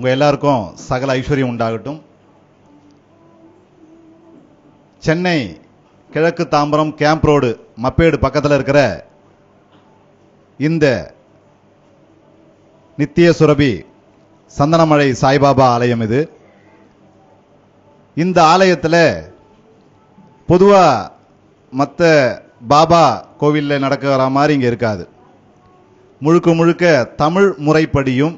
உங்கள் எல்லாருக்கும் சகல ஐஸ்வர்யம் உண்டாகட்டும். சென்னை கிழக்கு தாம்பரம் கேம்ப் ரோடு மப்பேடு பக்கத்தில் இருக்கிற இந்த நித்திய சுரபி சந்தனமழை சாய்பாபா ஆலயம் இது. இந்த ஆலயத்தில் பொதுவாக மற்ற பாபா கோவிலில் நடக்கிற மாதிரி இங்கே இருக்காது. முழுக்க முழுக்க தமிழ் முறைப்படியும்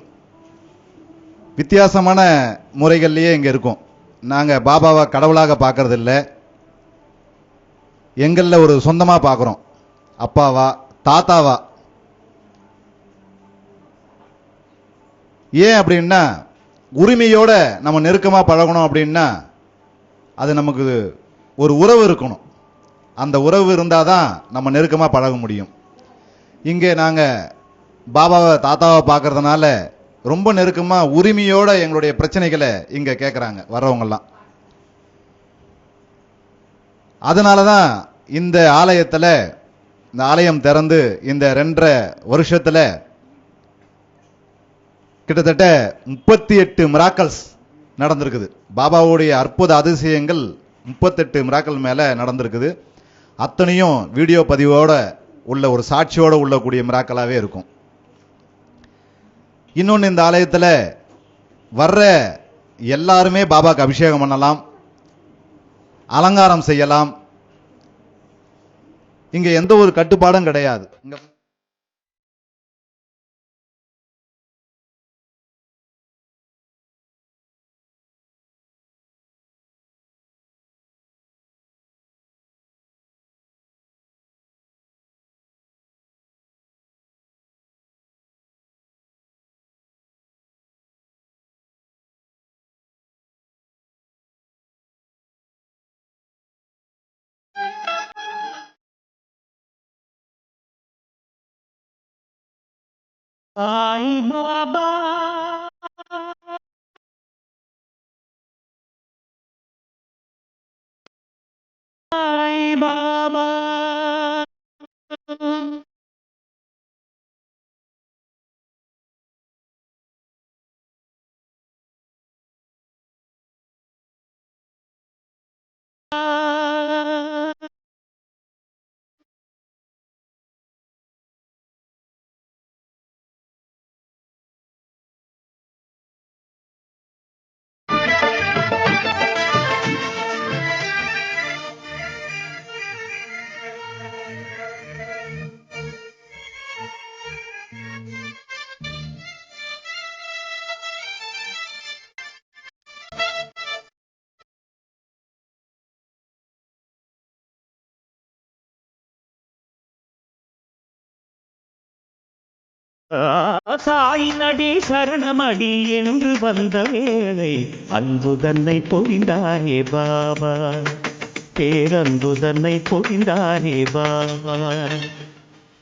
வித்தியாசமான முறைகள்லேயே இங்கே இருக்கும். நாங்கள் பாபாவை கடவுளாக பார்க்கறதில்ல, எங்களில் ஒரு சொந்தமாக பார்க்குறோம். அப்பாவா தாத்தாவா. ஏன் அப்படின்னா, உரிமையோட நம்ம நெருக்கமாக பழகணும் அப்படின்னா அது நமக்கு ஒரு உறவு இருக்கணும். அந்த உறவு இருந்தால் தான் நம்ம நெருக்கமாக பழக முடியும். இங்கே நாங்கள் பாபாவை தாத்தாவை பார்க்கறதுனால ரொம்ப நெருக்கமாக உரிமையோட எங்களுடைய பிரச்சனைகளை இங்கே கேட்குறாங்க வர்றவங்கெல்லாம். அதனால தான் இந்த ஆலயத்தில், இந்த ஆலயம் திறந்து இந்த 2.5 வருஷத்தில் கிட்டத்தட்ட 38 மிராக்கல்ஸ் நடந்திருக்குது. பாபாவுடைய அற்புத அதிசயங்கள் 38 மிராக்கல் மேலே நடந்திருக்குது. அத்தனையும் வீடியோ பதிவோட உள்ள ஒரு சாட்சியோடு உள்ளக்கூடிய மிராக்கலாகவே இருக்கும். இன்னொன்று, இந்த ஆலயத்தில் வர்ற எல்லாருமே பாபாவுக்கு அபிஷேகம் பண்ணலாம், அலங்காரம் செய்யலாம். இங்க எந்த ஒரு கட்டுப்பாடும் கிடையாது. Sai Baba, Sai Baba, Sai நடி சரணமடி என்று வந்த வேளை அன்பு தன்னை பொழிந்தாரே பாபா, பேரன்பு தன்னை பொழிந்தாரே பாபா.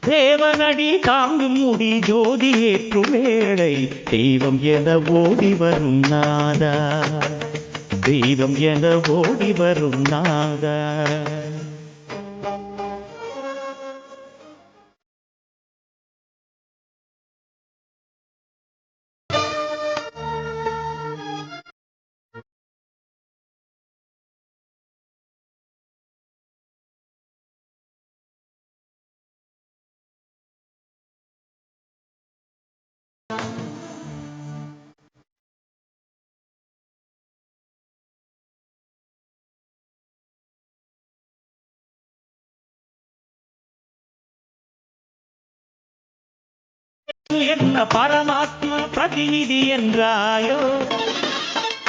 தேவனடி தாங்கும் முடி ஜோதி ஏற்றும் வேளை தெய்வம் என ஓடி வரும் நாதா, தெய்வம் என ஓடி வரும் நாதா. என்ன பரமாத்மா பிரதிநிதி என்றாயோ,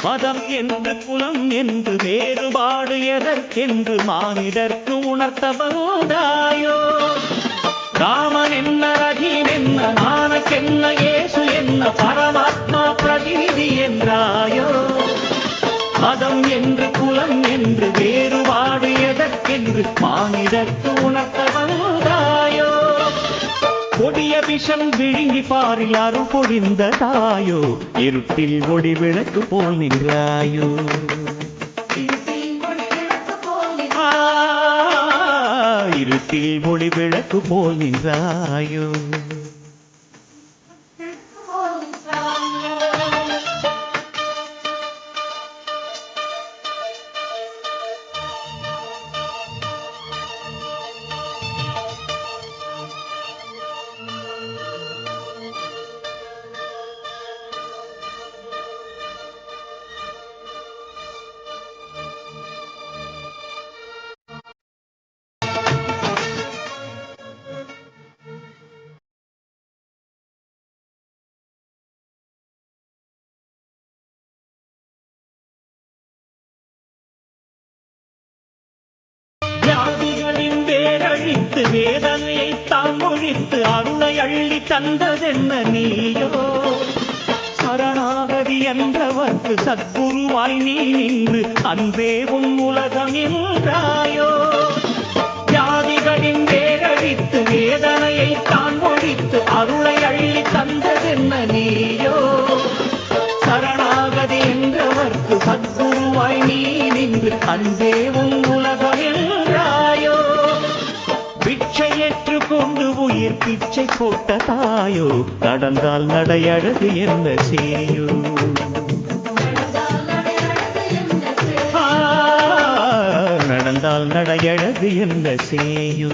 மதம் என்ற குலம் என்று வேறுபாடு எதற்கென்று மானிடர்க்கு உணர்த்த வந்தாயோ. ராமன் என்ன, ரஹீம் என்ன, நானக்கென்ன, இயேசு என்ன பரமாத்மா பிரதிநிதி என்றாயோ. மதம் என்று குலம் என்று வேறுபாடு எதற்கென்று மானிடர்க்கு உணர்த்த வந்தாயோ. கொடிய விஷம் விழுங்கி பாரில் அருள் பொழிந்த தாயோ, இருட்டில் ஒளி விளக்கு போல் நின்றாயோ. இருட்டில் ஒளி விளக்கு போல் நின்றாயோ. வேதனையை தான் ஒழித்து அருளை அள்ளி தந்ததென்ன நீயோ சரணாகதி என்றவர்க்கு சத்குருவாய் நீ நின்று அன்பே உன் உலகம் என்றாயோ வியாதிகளின் வேரழித்து வேதனையை தான் ஒழித்து அருளை அள்ளி தந்ததென்ன நீயோ சரணாகதி என்றவர்க்கு சத்குருவாய் நீ நின்று அன்பே உன் உலகம் என்றாயோ பிச்சை ஏற்றுக்கொண்டு உயிர் பிச்சை போட்ட தாயோ நடந்தால் நடையழகு என்ன செய்யோ நடந்தால் நடையழகு என்ன செய்யோ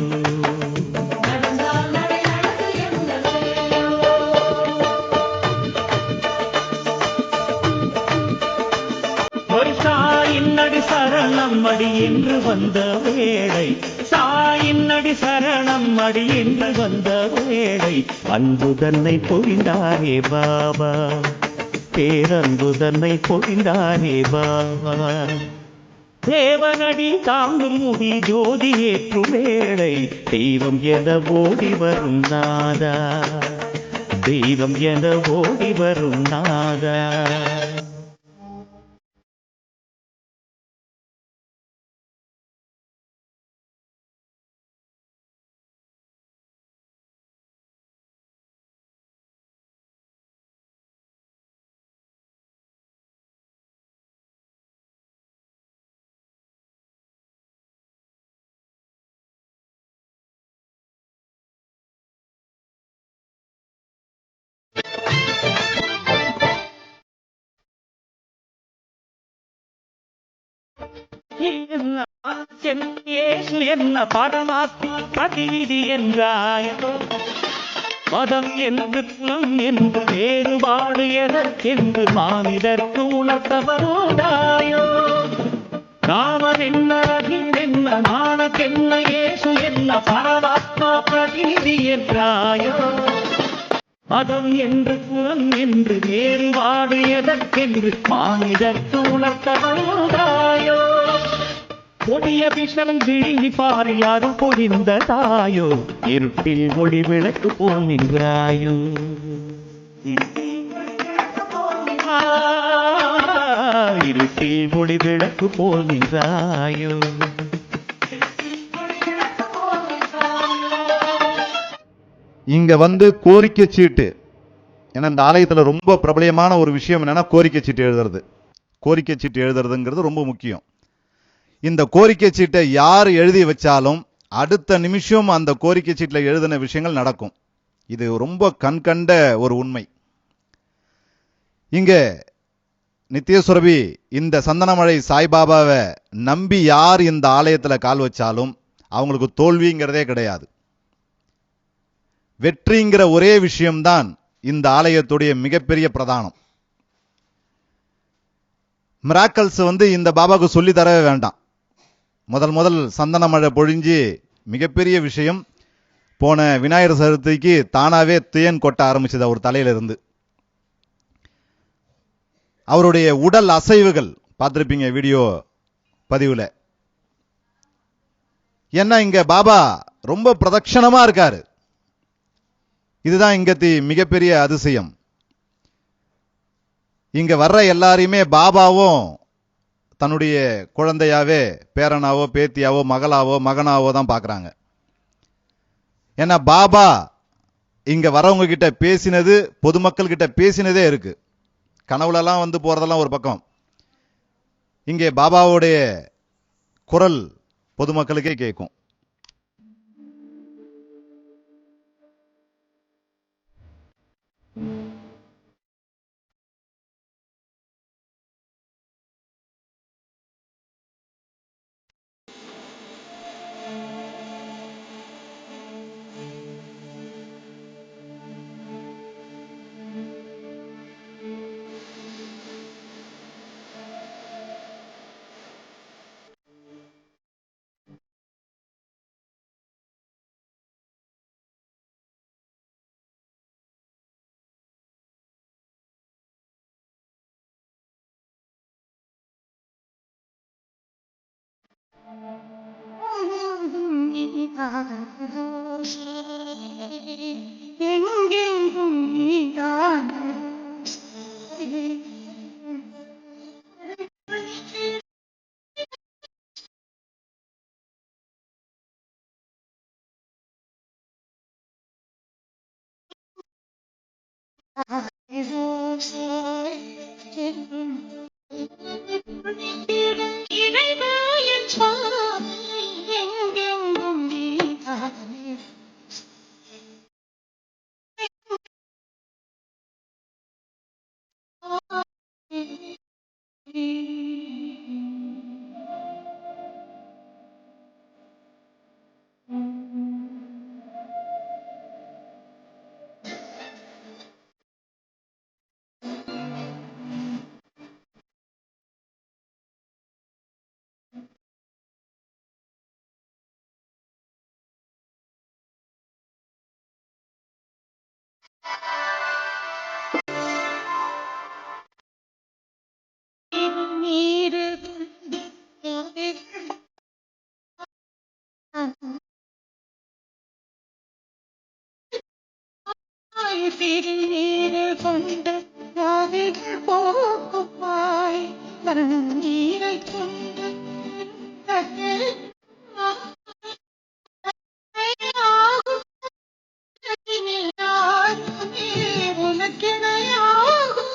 சாயின்னடி சரணம் அடி என்று வந்த வேளை சாயின்னடி சரணம் அடி என்று வந்த வேளை அன்பு தன்னை பொழிந்தாரே பாபா பேரன்பு தன்னை பொழிந்தாரே பாபா தேவனடி தாங்கும் முடி ஜோதி ஏற்றும் வேளை தெய்வம் என ஓடி வரும் நாதா தெய்வம் என ஓடி வரும் நாதா என்ன பரமாத்மா பிரதிநிதி என்றாயோ மதம் என்று குலம் என்று வேறுபாடு எதற்கென்று மானிடர்க்கு உணர்த்தவரோடாயோ காமன் என்ன என்ன நாணக்கென்ன இயேசு என்ன பரமாத்மா பிரதிநிதி என்றாயோ மதம் என்று குலம் என்று வேறுபாடு எதற்கென்று மானிடர்க்கு உணர்த்தவரோடாயோ கொடிய விஷம் விழுங்கி பாரு யாரும் பொழிந்த தாயோ இருட்டில் ஒளி விளக்கு போல் நின்றாயோ இருட்டில் ஒளி விளக்கு போல் நின்றாயோ இங்க வந்து கோரிக்கை சீட்டு ஏன்னா இந்த ஆலயத்துல ரொம்ப பிரபலமான ஒரு விஷயம் என்னன்னா கோரிக்கை சீட்டு எழுதுறது. கோரிக்கை சீட்டு எழுதுறதுங்கிறது ரொம்ப முக்கியம். இந்த கோரிக்கை சீட்டை யார் எழுதி வச்சாலும் அடுத்த நிமிஷம் அந்த கோரிக்கை சீட்டில் எழுதின விஷயங்கள் நடக்கும். இது ரொம்ப கண்கண்ட ஒரு உண்மை. இங்க நித்யசுரபி இந்த சந்தனமழை சாய்பாபாவை நம்பி யார் இந்த ஆலயத்துல கால் வச்சாலும் அவங்களுக்கு தோல்விங்கிறதே கிடையாது. வெற்றிங்கிற ஒரே விஷயம்தான் இந்த ஆலயத்துடைய மிகப்பெரிய பிரதானம். மிராக்கல்ஸ் இந்த பாபாவுக்கு சொல்லி தரவே வேண்டாம். முதல் சந்தன மழை பொழிஞ்சு மிகப்பெரிய விஷயம். போன விநாயகர் சதுர்த்திக்கு தானாவே தேன் கொட்ட ஆரம்பிச்சது அவர் தலையிலிருந்து. அவருடைய உடல் அசைவுகள் பார்த்திருப்பீங்க வீடியோ பதிவுல. ஏன்னா இங்க பாபா ரொம்ப பிரதட்சணமா இருக்காரு. இதுதான் இங்கத்தி மிகப்பெரிய அதிசயம். இங்க வர்ற எல்லாரையுமே பாபாவும் தன்னுடைய குழந்தையாவே, பேரனாவோ பேத்தியாவோ மகளாவோ மகனாவோ தான் பார்க்கறாங்க. ஏன்னா பாபா இங்க வரவங்க கிட்ட பேசினது, பொதுமக்கள் கிட்ட பேசினதே இருக்கு. கனவுலலாம் போறதெல்லாம் ஒரு பக்கம், இங்கே பாபாவுடைய குரல் பொதுமக்களுக்கே கேட்கும். எங்கெங்கும் நீதான் இறைவாயன் சுவாமி எங்கெங்கும் நீதானே நீரு திருநீரு கொண்ட ஜாதிகள் போக்குமாய் நீரை கொண்டு உனக்கிணையாகும்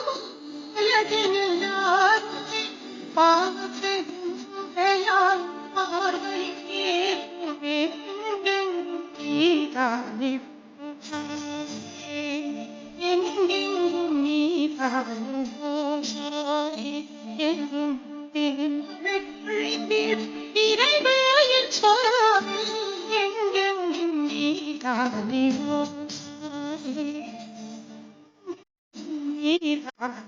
உலகினில் யாருமே பாவத்தை பார்வை நீதானே எங்கெங்கும் நீதானே எங்கும் இறைவாயின் சுவாமி எங்கெங்கும் நீதானே நீதான்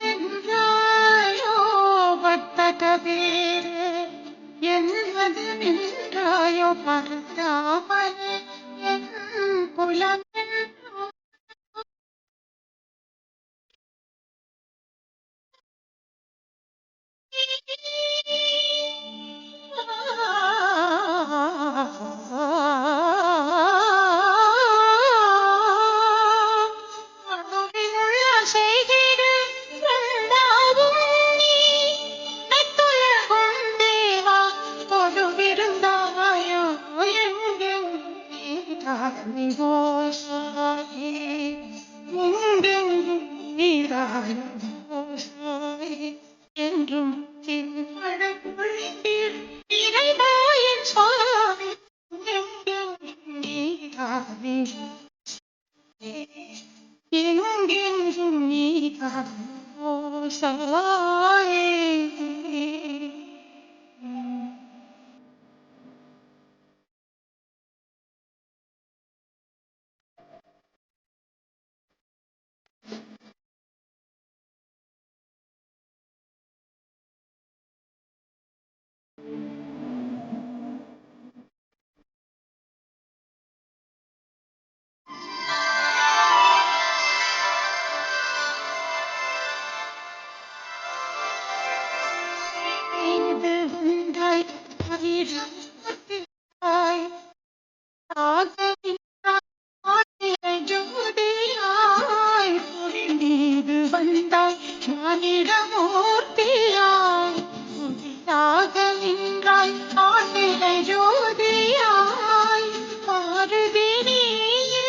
நின்றாயோ பத்தக பேரு என்பது நின்றாயோ பரந்தாமனே என் குலம் செய்கிற இரண்டாவும் நீ நெத்துலகும் தேவா பொதுவிருந்தாயோ எங்கெங்கும் நீதானிவோ எங்கெங்கும் நீதானிவோ என்றும் திருமழை பொழிந்தீர் இறைவாயின் சுவாமி எங்கெங்கும் நீதானே எங்கெங்கும் நீதானோ சாயே இது உண்டாய் ஆயிரத்தாய் ஜோதியாய் புரிந்தீடு வந்தாய் ஞானிடமூர்த்தியாய் புதிதாக நின்றாய் ஆண்டிலை ஜோதியாய் மாருதி நீயே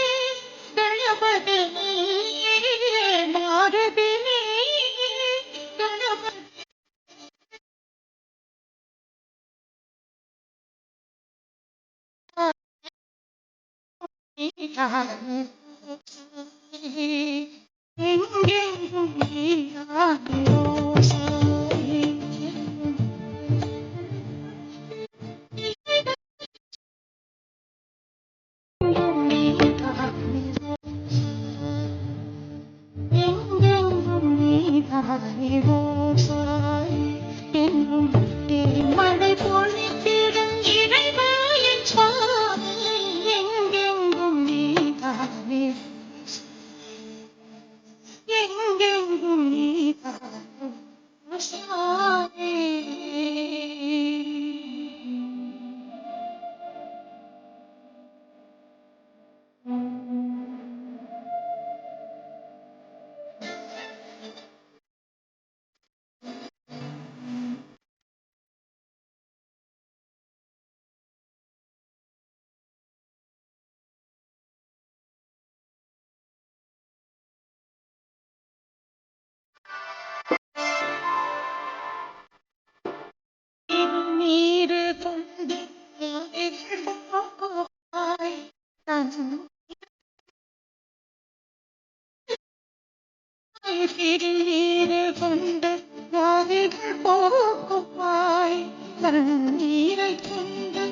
கணபதி நீயே மாருதி நீயே கணபதி நீதானே எங்கெங்கும் நீதானே ஓசாய். எங்கெங்கும் நீதானே எங்கெங்கும் நீதானே ஓசாய். எங்கும் தேன்மழை பொழிந்திடும் இறைவனின் சுவாமி. எங்கெங்கும் நீதானே எங்கெங்கும் நீதானே ஓசாய். நீர் கொண்டு போவாய். திருநீர் கொண்டு வாதிகள் போக்குவாய். தண்ணீரை கொண்டு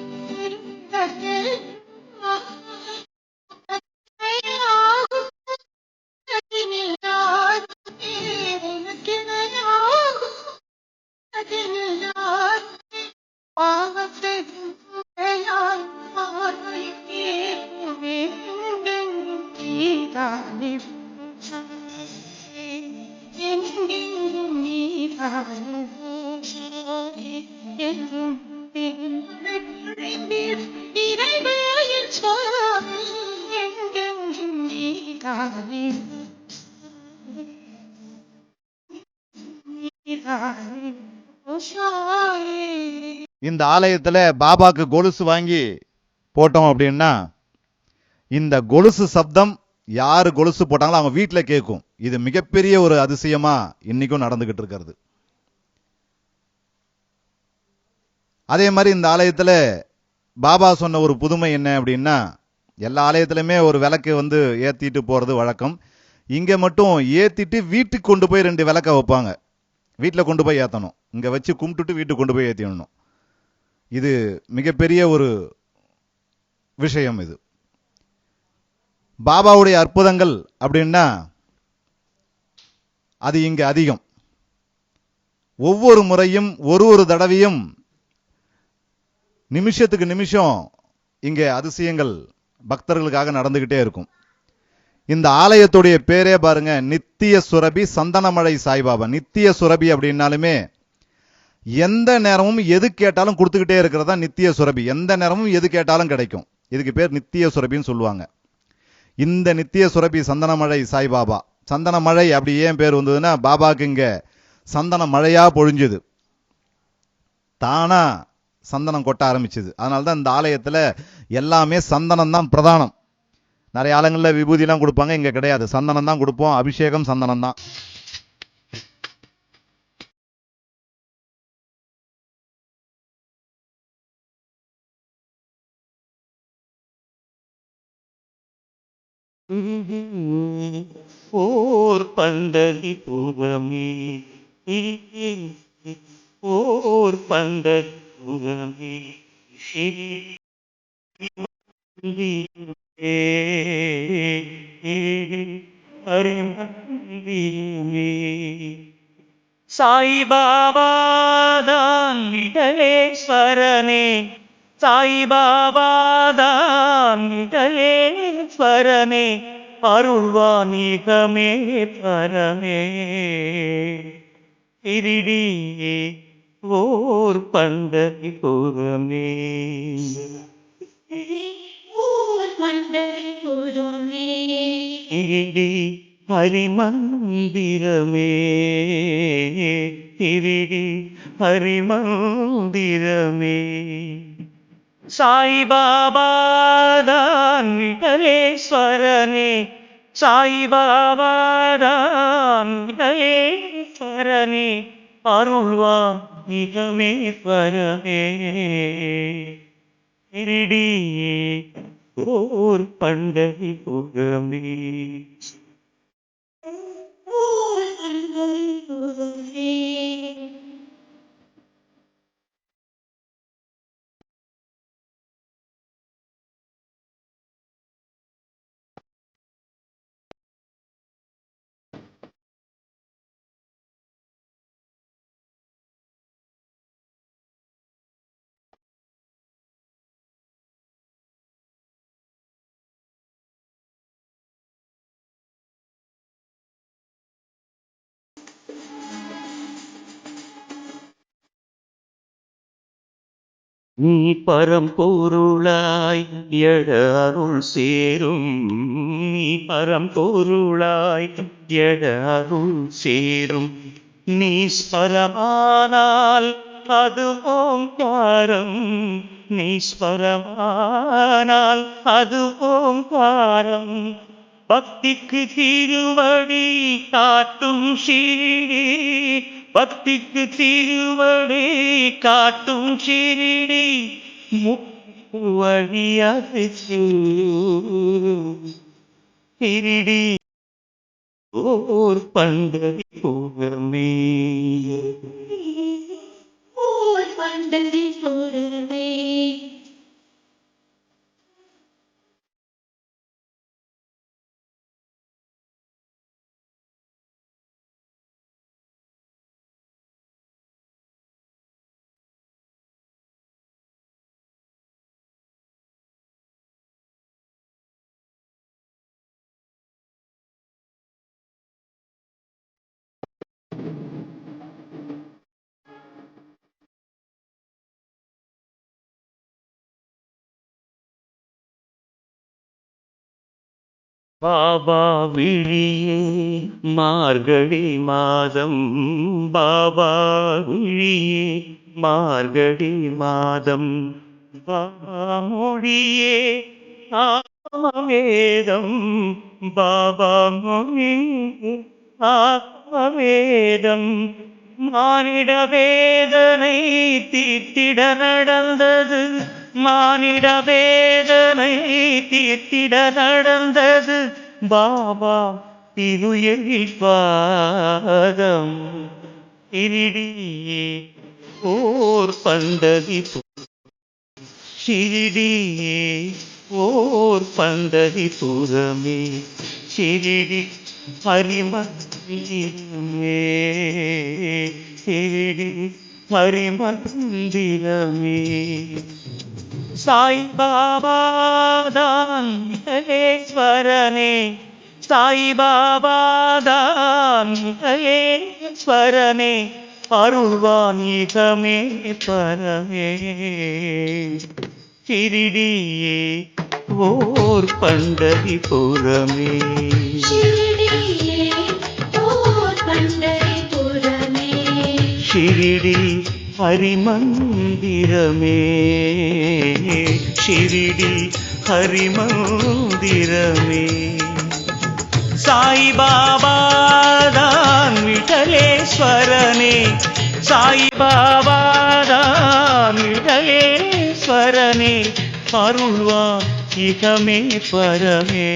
இறைவனின் சுவாமி. எங்கெங்கும் நீதானே நீதானே ஓசாய். இந்த ஆலயத்துல பாபாக்கு கொலுசு வாங்கி போட்டோம் அப்படின்னா இந்த கொலுசு சப்தம் யாரு கொலுசு போட்டாங்களோ அவங்க வீட்டுல கேட்கும். இது மிகப்பெரிய ஒரு அதிசயமா இன்னைக்கும் நடந்துகிட்டு இருக்கிறது. அதே மாதிரி இந்த ஆலயத்துல பாபா சொன்ன ஒரு புதுமை என்ன அப்படின்னா, எல்லா ஆலயத்திலுமே ஒரு விளக்கு வந்து ஏத்திட்டு போறது வழக்கம். இங்க மட்டும் ஏத்திட்டு வீட்டுக்கு கொண்டு போய் 2 விளக்க வைப்பாங்க. வீட்டுல கொண்டு போய் ஏத்தணும். இங்க வச்சு கும்பிட்டுட்டு வீட்டுக்கு கொண்டு போய் ஏத்திடணும். இது மிகப்பெரிய ஒரு விஷயம். இது பாபாவுடைய அற்புதங்கள் அப்படின்னா அது இங்க அதிகம். ஒவ்வொரு முறையும் ஒரு தடவையும் நிமிஷத்துக்கு நிமிஷம் இங்கே அதிசயங்கள் பக்தர்களுக்காக நடந்துகிட்டே இருக்கும். இந்த ஆலயத்துடைய பேரே பாருங்க, நித்திய சுரபி சந்தனமழை சாய்பாபா. நித்திய சுரபி அப்படின்னாலுமே எந்த நேரமும் எது கேட்டாலும் கொடுத்துக்கிட்டே இருக்கிறதா நித்திய சுரபி. எந்த நேரமும் எது கேட்டாலும் கிடைக்கும். இதுக்கு பேர் நித்திய சுரபின்னு சொல்லுவாங்க. இந்த நித்திய சுரபி சந்தனமழை சாய்பாபா. சந்தனமழை அப்படி ஏன் பேர் வந்ததுன்னா, பாபாக்கு இங்க சந்தன மழையா பொழிஞ்சுது, தானா சந்தனம் கொட்ட ஆரம்பிச்சது. அதனால்தான் இந்த ஆலயத்துல எல்லாமே சந்தனம் தான் பிரதானம். நிறைய ஆலயங்கள்ல விபூதி எல்லாம் கொடுப்பாங்க, இங்க கிடையாது. சந்தனம் தான் கொடுப்போம். அபிஷேகம் சந்தனம் தான். ஓர் பந்ததி புகமே ஓர் பந்ததி புகமே சாய்பாபாதான் விடலேஸ்வரனே, சாய்பாபாதான் விடலேஸ்வரனே, அருள்வாணிகமே பரமே திருடி ஓர் பந்ததி புகமே திருடி ஹரிமந்திரமே, திருடி ஹரிமந்திரமே. சாய்பாபாதான் விடலேஸ்வரனே, சாய்பாபாதான் விடலேஸ்வரனே, அருள்வாணிகமே பரமே திருடி ஓர் பண்டகை புகமே. நீ பரம்பொருளாய் எழ அருள் சேரும். நீ பரம்பொருளாய் எழ அருள் சேரும். நீ ஸ்வரமானால் அது ஓங்காரம். நீ ஸ்வரமானால் அது ஓங்காரம். பக்திக்கு திருவடி காட்டும் ஷீரடி. பக்திக்கு திருவடி காட்டும் ஷீரடி. முவழியாது ஷீரடி ஓர் பண்டகை புகமே. ஓர் பண்டகை புகமே. பாபா விழியே மார்கழி மாதம். பாபா விழியே மார்கழி மாதம். பாபா மொழியே ஆமவேதம். பாபா மொழி ஆமவேதம். மானிட வேதனை தீர்த்திட நடந்தது. மானிட வேதனை தீர்த்திட நடந்தது. பாபா திருஎழில் பாதம். ஷிரடியே ஓர் பண்டகை ஷிரடியே ஓர் பண்டகை புகமே. ஷிரடி ஹரிமந்திரமே. ஷிரடி ஹரிமந்திரமே. சாய் பாபா தான் மகேஸ்வரனே. சாய் பாபா தான் மகேஸ்வரனே. அருள்வான் இகமே பரமே. ஷிரடியே ஓர் பண்டகை புகமே. ஷிரடியே ஓர் பண்டகை புகமே. ஷிரடி ஹரிமந்திரமே. ஷிரடி ஹரிமந்திரமே. சாய் பாபா தான் விட்டலேஸ்வரனே. சாய் பாபா தான் விட்டலேஸ்வரனே. அருள்வான் இகமே பரமே.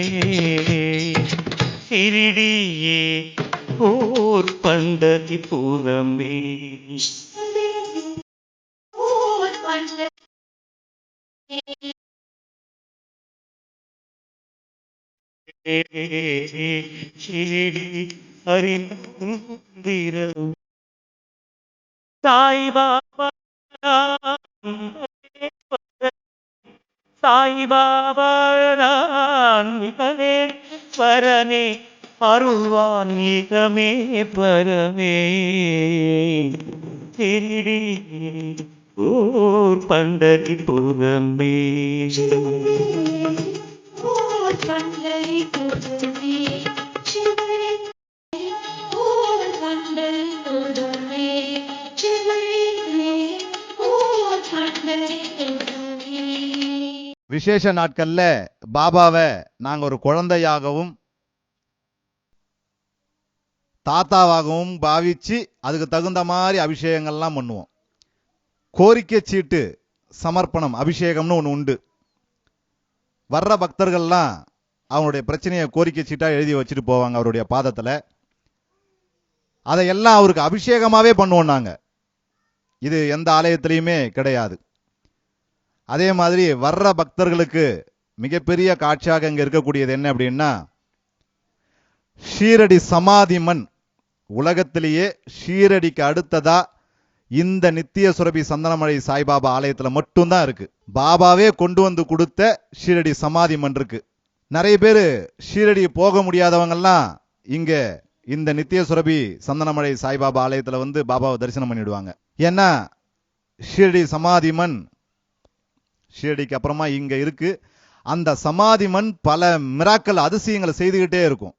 ஷிரடியே ஓர் பண்டகை புகமே. ஓர் பண்டகை ஷிரடி ஹரிமந்திரம். சாய் பாபா சாய் பாபா பரனே. அருள்வான் இகமே பரமே. ஷிரடி ஓர் பண்டகை புகமே. ஓர் பண்டகை புகமே. ஷிரடி ஓர் பண்டகை புகமே. ஷிரடி ஓர் பண்டகை புகமே. விசேஷ நாட்கள்ல பாபாவை நாங்க ஒரு குழந்தையாகவும் தாத்தாவாகவும் பாவிச்சு அதுக்கு தகுந்த மாதிரி அபிஷேகங்கள்லாம் பண்ணுவோம். கோரிக்கை சீட்டு சமர்ப்பணம் அபிஷேகம்னு ஒன்று உண்டு. வர்ற பக்தர்கள்லாம் அவங்களுடைய பிரச்சனையை கோரிக்கை சீட்டா எழுதி வச்சுட்டு போவாங்க அவருடைய பாதத்துல. அதையெல்லாம் அவருக்கு அபிஷேகமாவே பண்ணுவோம் நாங்க. இது எந்த ஆலயத்திலையுமே கிடையாது. அதே மாதிரி வர்ற பக்தர்களுக்கு மிகப்பெரிய காட்சியாக இங்க இருக்கக்கூடியது என்ன அப்படின்னா, ஷீரடி சமாதி மண். உலகத்திலேயே ஷீரடிக்கு அடுத்ததா இந்த நித்திய சுரபி சந்தனமலை சாய்பாபா ஆலயத்துல மட்டும்தான் இருக்கு. பாபாவே கொண்டு வந்து கொடுத்த ஷீரடி சமாதி மண் இருக்கு. நிறைய பேர் ஷீரடி போக முடியாதவங்கெல்லாம் இங்க இந்த நித்திய சுரபி சந்தனமலை சாய்பாபா ஆலயத்துல வந்து பாபாவை தரிசனம் பண்ணிடுவாங்க. ஏன்னா ஷீரடி சமாதி மண் ஷீரடிக்கு அப்புறமா இங்க இருக்கு. அந்த சமாதி மண் பல மிராக்கல் அதிசயங்களை செய்துகிட்டே இருக்கும்.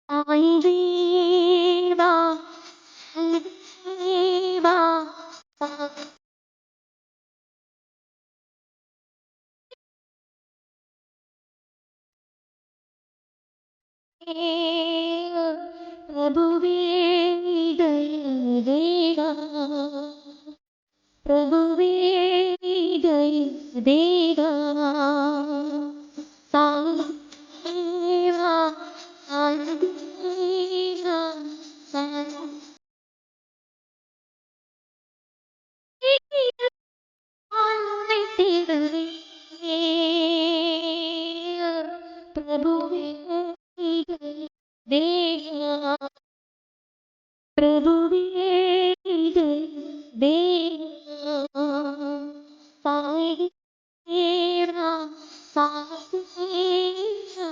சாய் தேவா தேவா பிரபுவே தேவா பிரபுவே தேவா சாய் தேவா சாய் தேவா ஆளுமை தேடுவே பிரபுவே தேவா பிரபுவே தேவா சாய் தேவா சாய் தேவா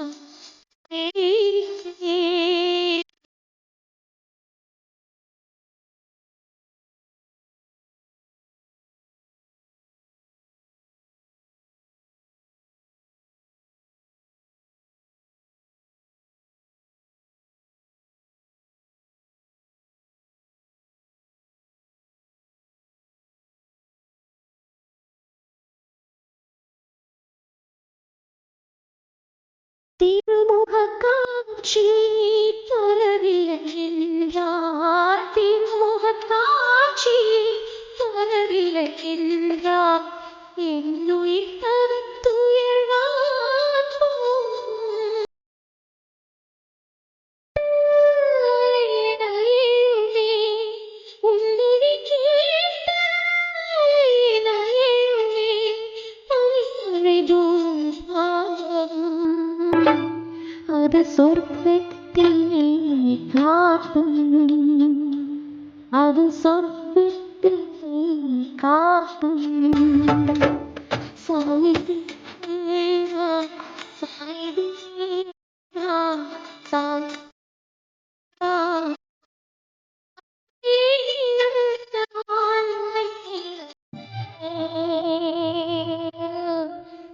திருமுகக் காட்சி தரவில்லை என்றார் திருமுகக் காட்சி தரவில்லை என்றார் என்னுயிர் தவித்துயர்வார் உன்னை கேட்ட அது சொர்க்கத்தில் காட்டும் அது சொர்க்கத்தில் காட்டும் சாய்தேவா சாய்தேவா சாய்தேவா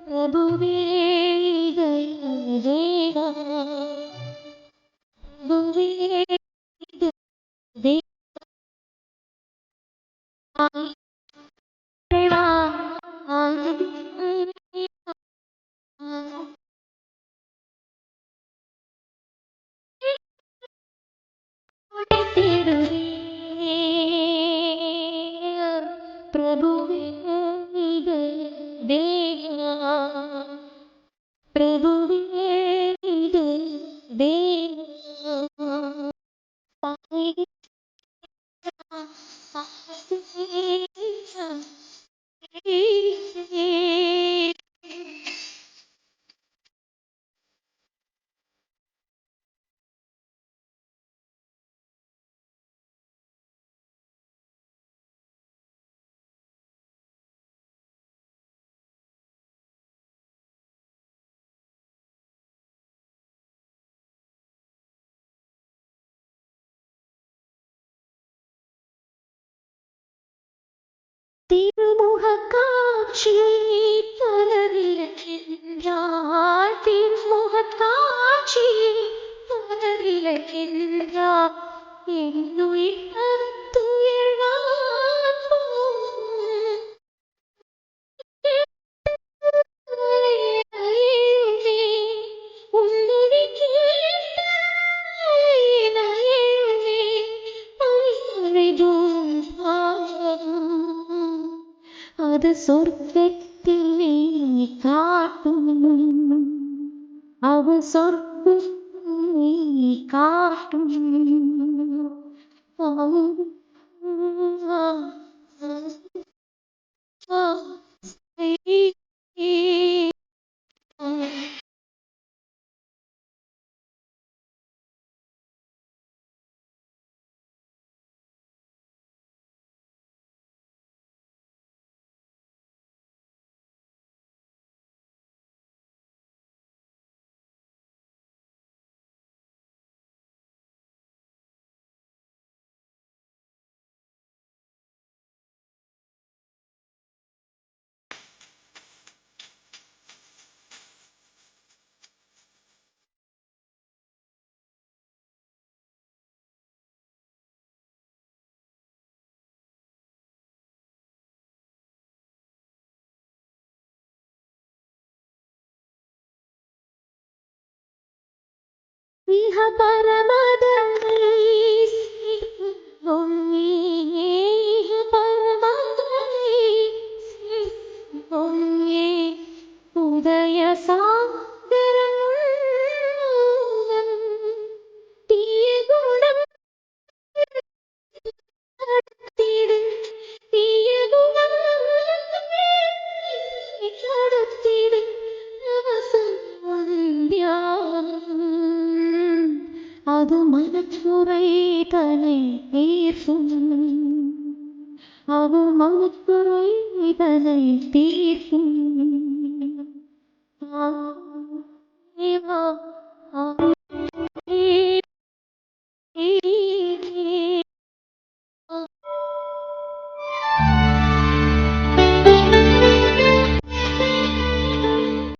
பிரபுவே தேவா பிரபுவே தேவா தேடுவே பிரபுவே தேவா பிரபுவே தேவா சாய் திருமுகக் காட்சி தரவில்லை என்றார் திருமுகக் காட்சி தரவில்லை என்றார் என்னுயிர் தவித்துயர்வார் உன்னை கேட்ட அது சொர்க்கத்தில் காட்டும் அது சொர்க்கத்தில் காட்டும் இஹ பரமதனை இஹ பரமதனை உதய சாகரம் தீய குணம் கடத்திடு தீய குணம் கடத்திடு அது மனக்குறை தனை தீர்க்கும் அது மனக்குறை தனை தீர்க்கும்